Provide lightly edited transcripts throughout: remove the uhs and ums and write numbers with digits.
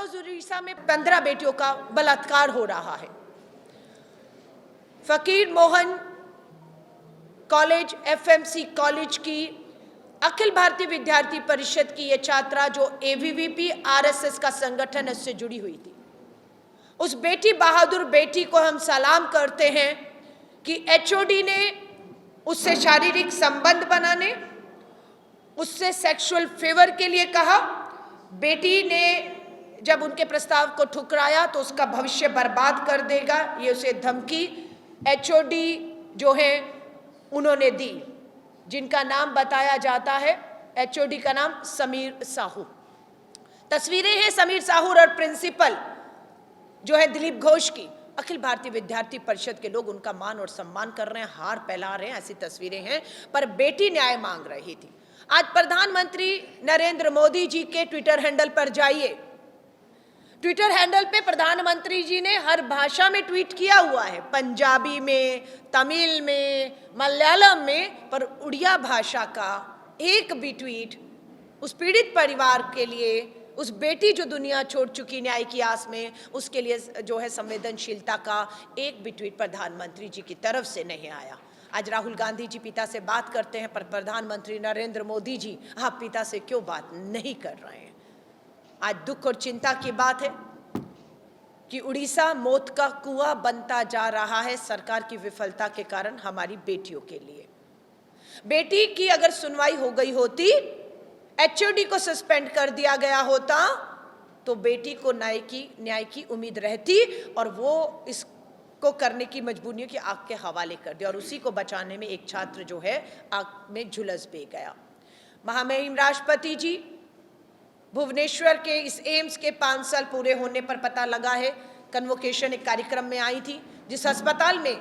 रोज उड़ीसा में 15 बेटियों का बलात्कार हो रहा है। फकीर मोहन कॉलेज, एफएमसी कॉलेज की अखिल भारतीय विद्यार्थी परिषद की ये छात्रा जो एबीवीपी आरएसएस का संगठन है उससे जुड़ी हुई थी, उस बेटी बहादुर बेटी को हम सलाम करते हैं कि एचओडी ने उससे शारीरिक संबंध बनाने, उससे सेक्सुअल फेवर के लिए कहा। बेटी ने जब उनके प्रस्ताव को ठुकराया तो उसका भविष्य बर्बाद कर देगा, ये उसे धमकी एचओडी जो है उन्होंने दी, जिनका नाम बताया जाता है, एचओडी का नाम समीर साहू। तस्वीरें हैं समीर साहू और प्रिंसिपल जो है दिलीप घोष की। अखिल भारतीय विद्यार्थी परिषद के लोग उनका मान और सम्मान कर रहे हैं, हार फैला रहे हैं, ऐसी तस्वीरें हैं। पर बेटी न्याय मांग रही थी। आज प्रधानमंत्री नरेंद्र मोदी जी के ट्विटर हैंडल पर जाइए, ट्विटर हैंडल पे प्रधानमंत्री जी ने हर भाषा में ट्वीट किया हुआ है, पंजाबी में, तमिल में, मलयालम में, पर उड़िया भाषा का एक भी ट्वीट उस पीड़ित परिवार के लिए, उस बेटी जो दुनिया छोड़ चुकी न्याय की आस में, उसके लिए जो है संवेदनशीलता का एक भी ट्वीट प्रधानमंत्री जी की तरफ से नहीं आया। आज राहुल गांधी जी पिता से बात करते हैं, पर प्रधानमंत्री नरेंद्र मोदी जी आप पिता से क्यों बात नहीं कर रहे हैं? आज दुख और चिंता की बात है कि उड़ीसा मौत का कुआं बनता जा रहा है सरकार की विफलता के कारण हमारी बेटियों के लिए। बेटी की अगर सुनवाई हो गई होती, एचओडी को सस्पेंड कर दिया गया होता, तो बेटी को न्याय की उम्मीद रहती और वो इसको करने की मजबूरियों की आग के हवाले कर दिया, और उसी को बचाने में एक छात्र जो है आग में झुलस भी गया। महामहिम राष्ट्रपति जी भुवनेश्वर के इस एम्स के 5 साल पूरे होने पर पता लगा है, कन्वोकेशन एक कार्यक्रम में आई थी, जिस अस्पताल में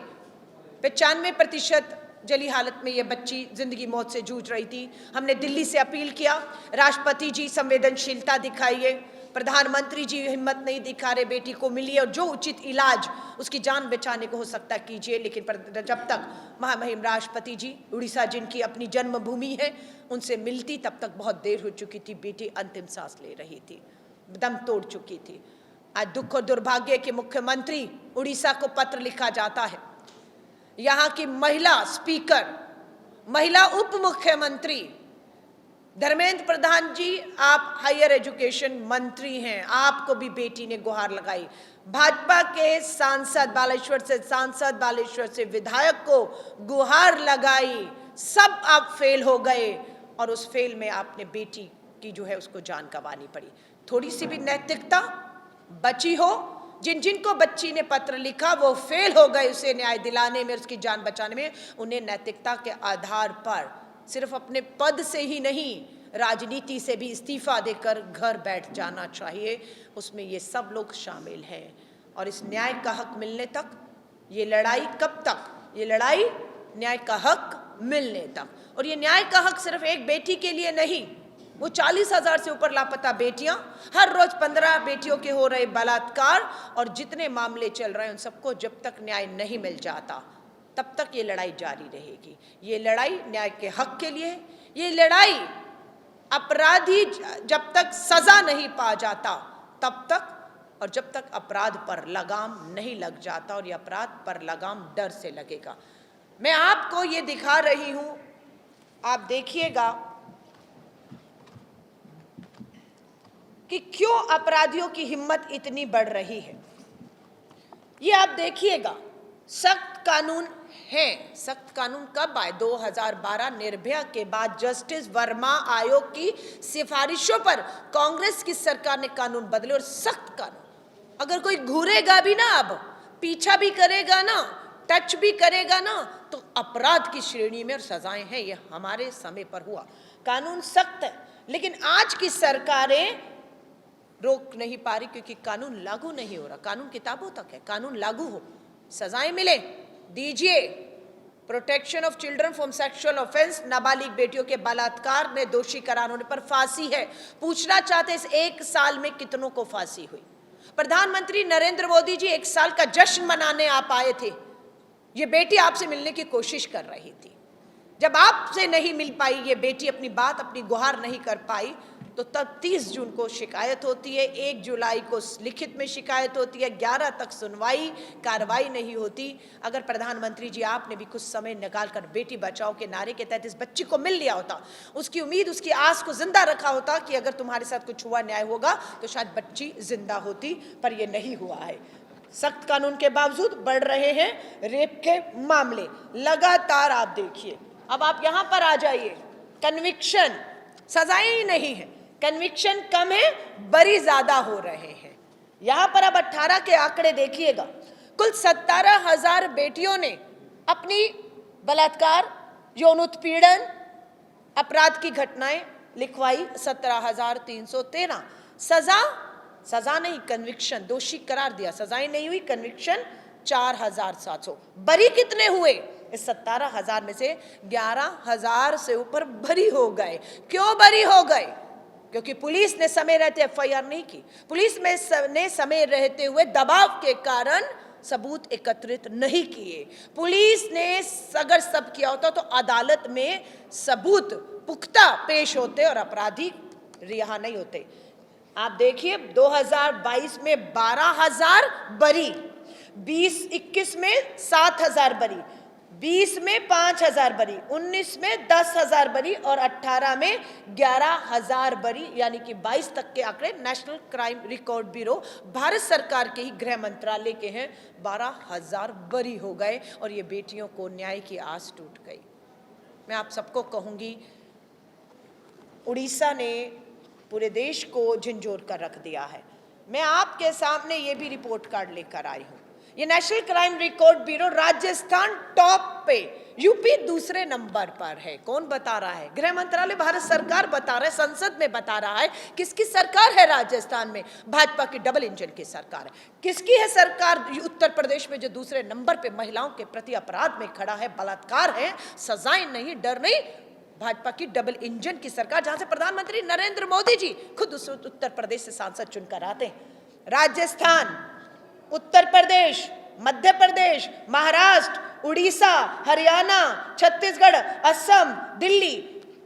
95% जली हालत में ये बच्ची जिंदगी मौत से जूझ रही थी। हमने दिल्ली से अपील किया, राष्ट्रपति जी संवेदनशीलता दिखाइए, प्रधानमंत्री जी हिम्मत नहीं दिखा रहे, बेटी को मिली और जो उचित इलाज उसकी जान बचाने को हो सकता है कीजिए। लेकिन जब तक महामहिम राष्ट्रपति जी, उड़ीसा जिनकी अपनी जन्मभूमि है, उनसे मिलती, तब तक बहुत देर हो चुकी थी। बेटी अंतिम सांस ले रही थी, दम तोड़ चुकी थी। आज दुख और दुर्भाग्य के मुख्यमंत्री उड़ीसा को पत्र लिखा जाता है, यहाँ की महिला स्पीकर, महिला उप मुख्यमंत्री धर्मेंद्र प्रधान जी, आप हायर एजुकेशन मंत्री हैं, आपको भी बेटी ने गुहार लगाई। भाजपा के सांसद बालेश्वर से विधायक को गुहार लगाई, सब आप फेल हो गए, और उस फेल में आपने बेटी की जो है उसको जान गंवानी पड़ी। थोड़ी सी भी नैतिकता बची हो, जिनको बच्ची ने पत्र लिखा वो फेल हो गए उसे न्याय दिलाने में, उसकी जान बचाने में। उन्हें नैतिकता के आधार पर सिर्फ अपने पद से ही नहीं, राजनीति से भी इस्तीफा देकर घर बैठ जाना चाहिए। उसमें ये सब लोग शामिल हैं। और इस न्याय का हक मिलने तक ये लड़ाई, कब तक? ये लड़ाई न्याय का हक मिलने तक। और ये न्याय का हक सिर्फ एक बेटी के लिए नहीं, वो 40,000 से ऊपर लापता बेटियां, हर रोज 15 बेटियों के हो रहे बलात्कार, और जितने मामले चल रहे हैं उन सबको जब तक न्याय नहीं मिल जाता तब तक ये लड़ाई जारी रहेगी। ये लड़ाई न्याय के हक के लिए, ये लड़ाई अपराधी जब तक सजा नहीं पा जाता तब तक, और जब तक अपराध पर लगाम नहीं लग जाता, और ये अपराध पर लगाम डर से लगेगा। मैं आपको ये दिखा रही हूं, आप देखिएगा कि क्यों अपराधियों की हिम्मत इतनी बढ़ रही है। ये आप देखिएगा, सख्त कानून है। सख्त कानून कब आए? 2012 निर्भया के बाद जस्टिस वर्मा आयोग की सिफारिशों पर कांग्रेस की सरकार ने कानून बदले, और सख्त कानून। अगर कोई घूरेगा भी ना, अब पीछा भी करेगा ना, टच भी करेगा ना, तो अपराध की श्रेणी में और सजाएं हैं। ये हमारे समय पर हुआ, कानून सख्त है। लेकिन आज की सरकारें रोक नहीं पा रही, क्योंकि कानून लागू नहीं हो रहा। कानून किताबों तक है, कानून लागू हो, सजाएं मिले, दीजिए। Protection of children from sexual offence, नाबालिग बेटियों के बलात्कार में दोषी करार होने पर फांसी है। पूछना चाहते इस 1 साल में कितनों को फांसी हुई? प्रधानमंत्री नरेंद्र मोदी जी 1 साल का जश्न मनाने आप आए थे। ये बेटी आपसे मिलने की कोशिश कर रही थी। जब आपसे नहीं मिल पाई ये बेटी, अपनी बात, अपनी गुहार नहीं कर पाई, तो तब 30 जून को शिकायत होती है, 1 जुलाई को लिखित में शिकायत होती है, 11 तक सुनवाई, कार्रवाई नहीं होती। अगर प्रधानमंत्री जी आपने भी कुछ समय निकालकर बेटी बचाओ के नारे के तहत इस बच्ची को मिल लिया होता, उसकी उम्मीद, उसकी आस को जिंदा रखा होता कि अगर तुम्हारे साथ कुछ हुआ, न्याय होगा, तो शायद बच्ची जिंदा होती, पर यह नहीं हुआ है। सख्त कानून के बावजूद बढ़ रहे हैं रेप के मामले लगातार। आप देखिए, अब आप यहां पर आ जाइए, कन्विक्शन, सजाएं ही नहीं है, कन्विक्शन कम है, बरी ज्यादा हो रहे हैं। यहां पर अब 18 के आंकड़े देखिएगा, कुल 17,000 बेटियों ने अपनी बलात्कार, यौन उत्पीड़न, अपराध की घटनाएं लिखवाई, 17,313। सजा नहीं, कन्विक्शन, दोषी करार दिया, सजाएं नहीं हुई, कन्विक्शन 4,700। बरी कितने हुए? इस 17,000 में से 11,000 से ऊपर बरी हो गए। क्यों बरी हो गए? क्योंकि पुलिस ने समय रहते एफआईआर नहीं की, पुलिस ने समय रहते हुए दबाव के कारण सबूत एकत्रित नहीं किए। पुलिस ने अगर सब किया होता तो अदालत में सबूत पुख्ता पेश होते और अपराधी रिहा नहीं होते। आप देखिए, 2022 में 12,000 बरी, 20-21 में 7,000 बरी, 20 में 5,000 बरी, 19 में 10,000 बरी और 18 में 11,000 बरी, यानी कि 22 तक के आंकड़े national crime record bureau, Bharat सरकार के ही गृह मंत्रालय के हैं। 12,000 बरी हो गए और ये बेटियों को न्याय की आस टूट गई। मैं आप सबको कहूंगी, उड़ीसा ने पूरे देश को झंझोर कर रख दिया है। मैं आपके सामने ये भी रिपोर्ट कार्ड लेकर आई हूं। ये national crime record bureau, Rajasthan top पे, यूपी दूसरे नंबर पर है। कौन बता रहा है? गृह मंत्रालय, भारत सरकार बता रहा है, संसद में बता रहा है। किसकी सरकार है राजस्थान में? भाजपा की डबल इंजन की सरकार है। किसकी है सरकार उत्तर प्रदेश में, जो दूसरे नंबर पे महिलाओं के प्रति अपराध में खड़ा है, बलात्कार है, सजाएं नहीं, डर नहीं? भाजपा की डबल इंजन की सरकार, जहां से प्रधानमंत्री नरेंद्र मोदी जी खुद उस उत्तर प्रदेश से सांसद चुनकर आते हैं। राजस्थान, उत्तर प्रदेश, मध्य प्रदेश, महाराष्ट्र, उड़ीसा, हरियाणा, छत्तीसगढ़, असम, दिल्ली,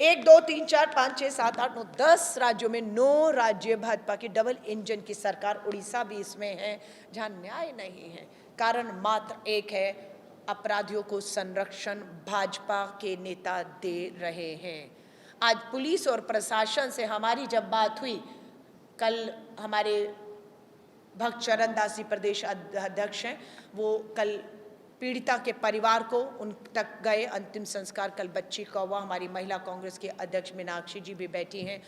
1 2 3 4 5 6 7 8 9 10 राज्यों में 9 राज्य भाजपा की डबल इंजन की सरकार। उड़ीसा भी इसमें है, जहां न्याय नहीं है। कारण मात्र एक है, अपराधियों को संरक्षण भाजपा के नेता दे रहे हैं। आज पुलिस और प्रशासन से हमारी जब बात हुई, कल हमारे भक्त चरण दास जी प्रदेश अध्यक्ष हैं, वो कल पीड़िता के परिवार को उन तक गए, अंतिम संस्कार कल बच्ची का हुआ। हमारी महिला कांग्रेस के अध्यक्ष मीनाक्षी जी भी बैठी हैं।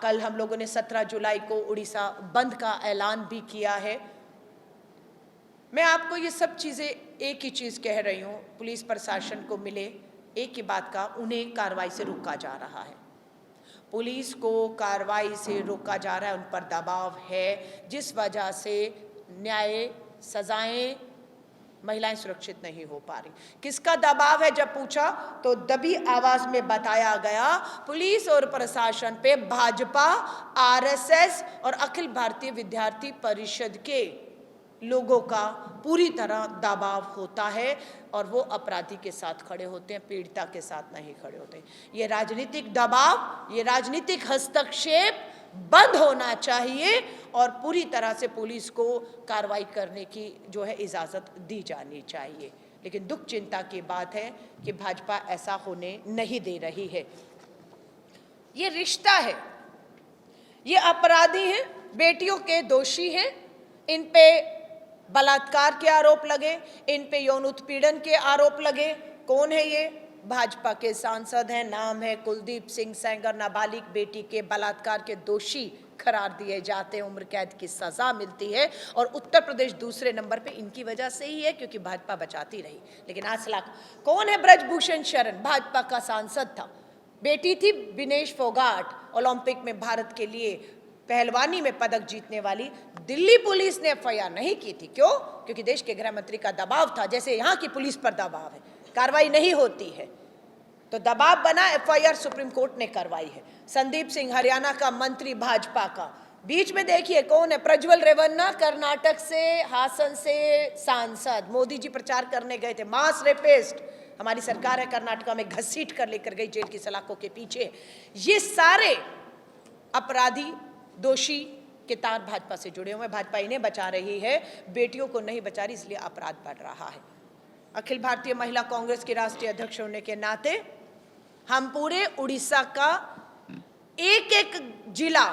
कल हम लोगों ने 17 जुलाई को उड़ीसा बंद का ऐलान भी किया है। मैं आपको ये सब चीज़ें एक ही चीज़ कह रही हूँ, पुलिस प्रशासन को मिले एक ही बात का, उन्हें कार्रवाई से रोका जा रहा है। पुलिस को कार्रवाई से रोका जा रहा है, उन पर दबाव है, जिस वजह से न्याय, सजाएं, महिलाएं सुरक्षित नहीं हो पा रही। किसका दबाव है जब पूछा तो दबी आवाज में बताया गया, पुलिस और प्रशासन पे भाजपा, आरएसएस और अखिल भारतीय विद्यार्थी परिषद के लोगों का पूरी तरह दबाव होता है और वो अपराधी के साथ खड़े होते हैं, पीड़िता के साथ नहीं खड़े होते। ये राजनीतिक दबाव, ये राजनीतिक हस्तक्षेप बंद होना चाहिए और पूरी तरह से पुलिस को कार्रवाई करने की जो है इजाज़त दी जानी चाहिए। लेकिन दुख चिंता की बात है कि भाजपा ऐसा होने नहीं दे रही है। ये रिश्ता है, ये अपराधी हैं, बेटियों के दोषी हैं, इन पे बलात्कार के आरोप लगे, इन पे यौन उत्पीड़न के आरोप लगे। कौन है ये? भाजपा के सांसद हैं, नाम है कुलदीप सिंह सेंगर। नाबालिग बेटी के बलात्कार के दोषी करार दिए जाते हैं, उम्र कैद की सजा मिलती है और उत्तर प्रदेश दूसरे नंबर पे इनकी वजह से ही है, क्योंकि भाजपा बचाती रही। लेकिन आसला कौन है? ब्रजभूषण शरण, भाजपा का सांसद था, बेटी थी विनेश फोगाट, ओलंपिक में भारत के लिए पहलवानी में पदक जीतने वाली। दिल्ली पुलिस ने एफआईआर नहीं की थी। क्यों? क्योंकि देश के गृह मंत्री का दबाव था, जैसे यहाँ की पुलिस पर दबाव है, कार्रवाई नहीं होती है तो दबाव बना, एफआईआर सुप्रीम कोर्ट ने करवाई है। संदीप सिंह हरियाणा का मंत्री भाजपा का, बीच में देखिए कौन है? प्रज्वल रेवन्ना, कर्नाटक से, हासन से सांसद। मोदी जी प्रचार करने गए थे, मास रेपिस्ट हमारी सरकार है कर्नाटका में, घसीट कर लेकर गई जेल की सलाखों के पीछे। ये सारे अपराधी, दोषी के तार भाजपा से जुड़े हुए हैं। भाजपा इन्हें बचा रही है, बेटियों को नहीं बचा रही, इसलिए अपराध बढ़ रहा है। अखिल भारतीय महिला कांग्रेस की राष्ट्रीय अध्यक्ष होने के नाते हम पूरे उड़ीसा का एक एक जिला,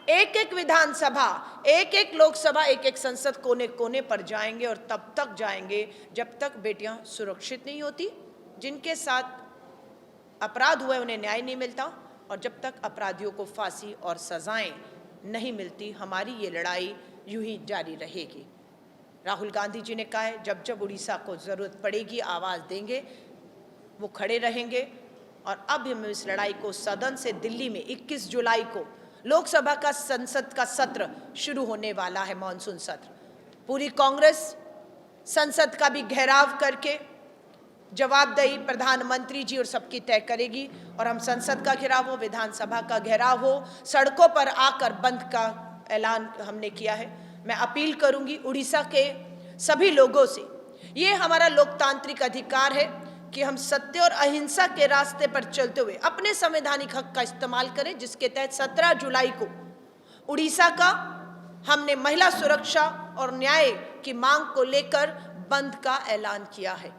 एक एक विधानसभा, एक एक लोकसभा, एक एक संसद कोने कोने पर जाएंगे और तब तक जाएंगे जब तक बेटियां सुरक्षित नहीं होती, जिनके साथ अपराध हुए उन्हें न्याय नहीं मिलता, और जब तक अपराधियों को फांसी और सजाएं नहीं मिलती, हमारी ये लड़ाई यूं ही जारी रहेगी। राहुल गांधी जी ने कहा है, जब जब उड़ीसा को जरूरत पड़ेगी आवाज देंगे, वो खड़े रहेंगे। और अब हम इस लड़ाई को सदन से दिल्ली में 21 जुलाई को लोकसभा का संसद का सत्र शुरू होने वाला है, मानसून सत्र। पूरी कांग्रेस संसद का भी घेराव करके जवाबदेही प्रधानमंत्री जी और सबकी तय करेगी, और हम संसद का घेराव हो, विधानसभा का घेराव हो, सड़कों पर आकर बंद का ऐलान हमने किया है। मैं अपील करूंगी उड़ीसा के सभी लोगों से, ये हमारा लोकतांत्रिक अधिकार है कि हम सत्य और अहिंसा के रास्ते पर चलते हुए अपने संवैधानिक हक का इस्तेमाल करें, जिसके तहत 17 जुलाई को उड़ीसा का हमने महिला सुरक्षा और न्याय की मांग को लेकर बंद का ऐलान किया है।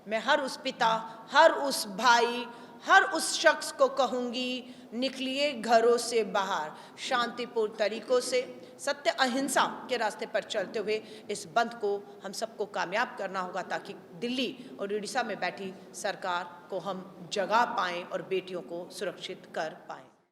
मैं हर उस पिता, हर उस भाई, हर उस शख्स को कहूंगी, निकलिए घरों से बाहर, शांतिपूर्ण तरीकों से सत्य अहिंसा के रास्ते पर चलते हुए इस बंद को हम सबको कामयाब करना होगा, ताकि दिल्ली और उड़ीसा में बैठी सरकार को हम जगा पाएं और बेटियों को सुरक्षित कर पाएं।